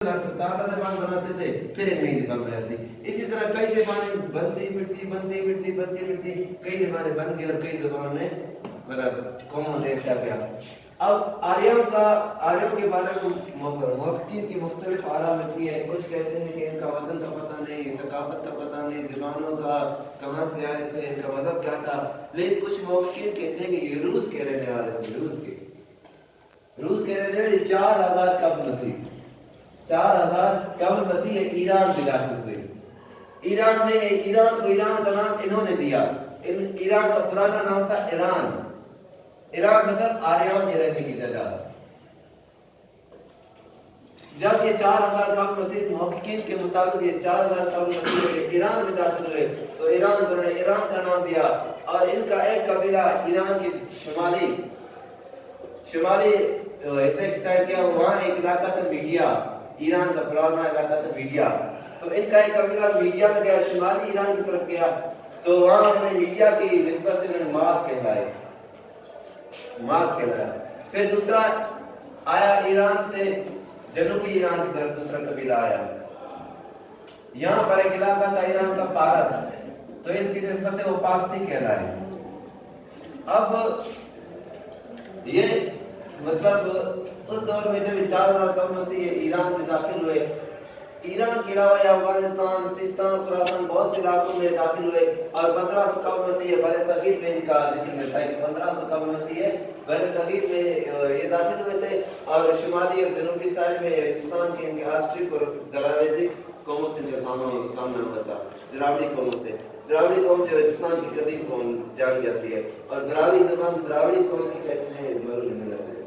ताता जबान बनाते थे, फिर एक नई जबान बनाते थे। इसी तरह कई जबानें बनती कई जबानें बन गई और कई जबानें मतलब कॉमन रेखा गया। अब आर्यों के बारे में मुहक्किकीन की मुख्तलिफ आरा मिलती है। कुछ कहते हैं कि इनका वतन का पता नहीं, सकाफत का पता नहीं, ज़बानों का कहाँ से आए थे, इनका मजहब क्या था। लेकिन कुछ मुहक्किकीन कहते हैं कि ये रूस के रहने वाले थे। रूस के रहने वाले 4000 कब्ल मसीह 4000 कब्ल मसीह ईरान में दाखिल हुए। ईरान का नाम इन्होंने दिया। ईरान का पुराना नाम था ईरान मतलब आर्यों के रहने की जगह। जब ये 4000 कब्ल मसीह मुहक्किकीन के मुताबिक ये 4000 कब्ल मसीह ईरान में दाखिल हुए तो उन्होंने ईरान का नाम दिया। और इनका एक कबीला ईरान की शुमाली हिस्से की साइड गया, वहाँ एक इलाका था मीडिया, ईरान का पुराना इलाका था मीडिया। तो इनका एक कबीला मीडिया में गया, शुमाली ईरान की तरफ गया, तो वहाँ उन्होंने मीडिया की निस्बत से उन्होंने माद कहलाया। फिर दूसरा आया ईरान से जनूबी ईरान की तरफ, दूसरा कबीला आया। यहाँ पर एक इलाका था ईरान का पारस, तो इसकी निस्बत से वो पारसी कहलाए। अब ये मतलब उस दौर में जब 4000 कब्ल मसीह ईरान में दाखिल हुए, ईरान के अलावा अफगानिस्तान, सिस्तान, खुरासान बहुत से इलाकों में दाखिल हुए। और 1500 कब्ल मसीह बड़े सगीर में इनका जिक्र मिलता है कि 1500 कब्ल मसीह बड़े सगीर में ये दाखिल हुए थे। और शुमाली और जनूबी साइड में हिंदुस्तान के इनके आस्ट्रिक और द्राविडिक कौमों से इनका सामना हुआ था। द्राविडी कौम जो हिंदुस्तान की कदीम कौम जानी जाती है, और द्राविडी कौम की कहते हैं मरूद मिलत है।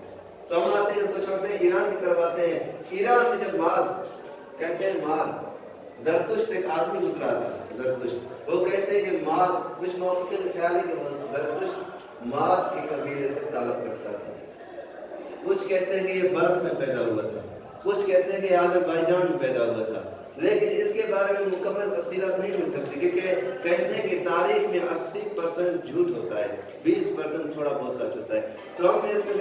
तो हम आते हैं, इसको छोड़ते हैं, ईरान की तरफ आते हैं। ईरान में जब कहते हैं माद, जरतुश्त एक आदमी गुजरा था, जरतुश्त। वो कहते हैं कि माद, कुछ मौके का ख्याल है कि जरतुश्त माद के कबीले से ताल्लुक रखता था। कुछ कहते हैं कि ये बल्ख में पैदा हुआ था, कुछ कहते हैं कि अज़रबैजान में पैदा हुआ था। लेकिन इसके बारे में मुकम्मल तफसीलात नहीं मिल सकती, क्योंकि कहते हैं कि तारीख में 80% झूठ होता है, 20% थोड़ा बहुत सच होता है। तो हम इसमें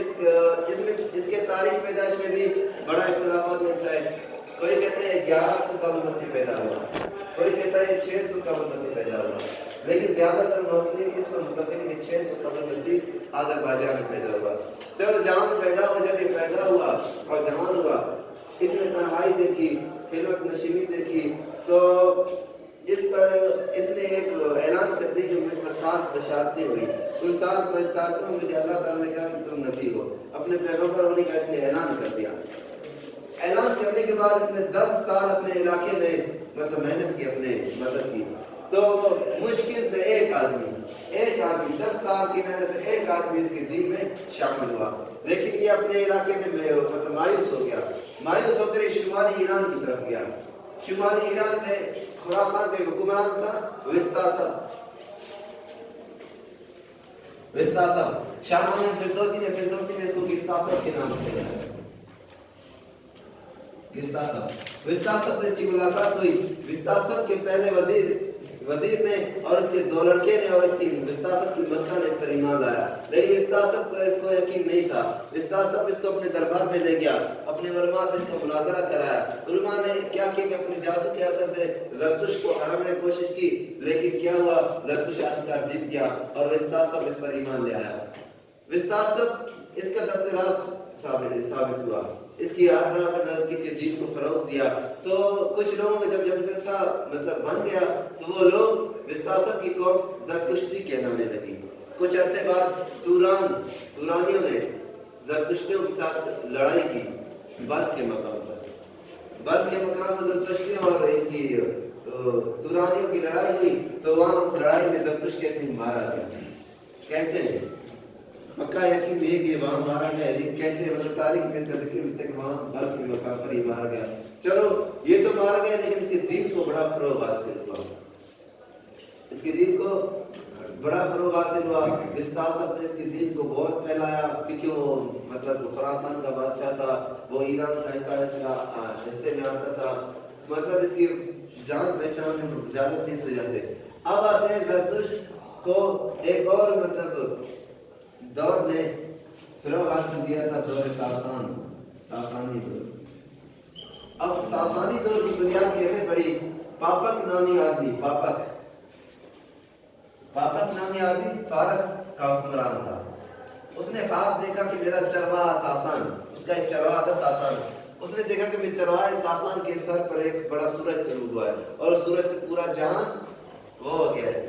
इसके तारीख पैदाइश में भी बड़ा इख्तिलाफ मिलता है। कोई कहते हैं 1100 कब्ल मसीह पैदा हुआ, कोई कहता है 600 कब्ल मसीह पैदा हुआ। लेकिन ज्यादातर मुहक्किकीन इस पर मुतफिक हैं कि 600 कब्ल मसीह अज़रबैजान में पैदा हुआ। चलो जहाँ में पैदा हुआ, जब ये पैदा हुआ और जवान हुआ, इसने तन्हाई देखी, खिलवत नशीनी देखी, तो इस पर इसने एक ऐलान कर दिया कि मुझ पर 7 बशारतें हुई। उन 7 बशारतों में मुझे अल्लाह ताला ने कहा कि तुम नबी हो। अपने पैगंबर होने का इसने ऐलान कर दिया। ऐलान करने के बाद इसने 10 साल अपने इलाके में मतलब मेहनत की, अपने मजहब की। तो मुश्किल से एक आदमी 10 साल की मेहनत से एक आदमी इसके दीन में शामिल हुआ। लेकिन ये अपने इलाके से मतलब मायूस होकर शुमाली ईरान की तरफ गया। शुमाली ईरान में खुरासान का हुक्मरान था विस्तासब। शाह फिरदौसी ने इसको किस्तासब के नाम से जाना। विस्तासब से इसकी मुलाकात हुई। विस्तासब के पहले वजीर ने और इसके 2 लड़के ने और इसकी विस्तासब की मक्का ने इस पर ईमान लाया। लेकिन विस्तासब को इसको यकीन नहीं था। विस्तासब इसको अपने दरबार में ले गया, अपने उलमा से इसका मुनाजरा कराया। उलमा ने क्या किया कि अपने जादू के असर से जरतुश को हराने की कोशिश की, लेकिन क्या हुआ, जरतुश आखिरकार जीत गया और विस्तासब इस पर ईमान ले आया। विस्तासब इसका दस्तराज साबित हुआ, इसकी हर तरह से किसी चीज को फरोग दिया। तो कुछ लोगों को जब सा मतलब बन गया, तो वो लोग विस्तासब की कौम जरतुश्ती कहलाने लगी। कुछ अरसे बाद तुरानियों ने जरतुश्तियों के साथ लड़ाई की बल्ख के मकाम पर जरतुश्तियों और इनकी तुरानियों की लड़ाई हुई। तो वहां उस लड़ाई में जरतुश कहते हैं मारा गया। कहते हैं पक्का यकीन नहीं कि वहां मारा गया, लेकिन कहते हैं मतलब तारीख में से जिक्र मिलता है कि वहां बल्ख के मकाम पर ही मारा गया। चलो ये तो मारा गया, लेकिन इसके दीन को बड़ा फरोग हासिल हुआ। विस्तासब ने इसके दीन को बहुत फैलाया, क्योंकि वो मतलब खुरासान का बादशाह था, वो ईरान का हिस्से में आता था। मतलब इसकी जान पहचान ज्यादा थी इस वजह से। अब आते हैं जरतुश्त को एक और मतलब दौर ने फिर हासिल दिया था, दौर सासानी। اب ساسانی دور کی بنیاد کیسے پڑی؟ پاپک نامی آدمی، پاپک نامی آدمی فارس کا حکمران تھا. اس نے خواب دیکھا کہ میرا چرواہا ساسان، اس کا ایک چرواہا تھا ساسان. اس نے دیکھا کہ میرے چرواہے ساسان کے سر پر ایک بڑا سورج طلوع ہوا ہے اور سورج سے پورا جہان وہ ہو گیا ہے.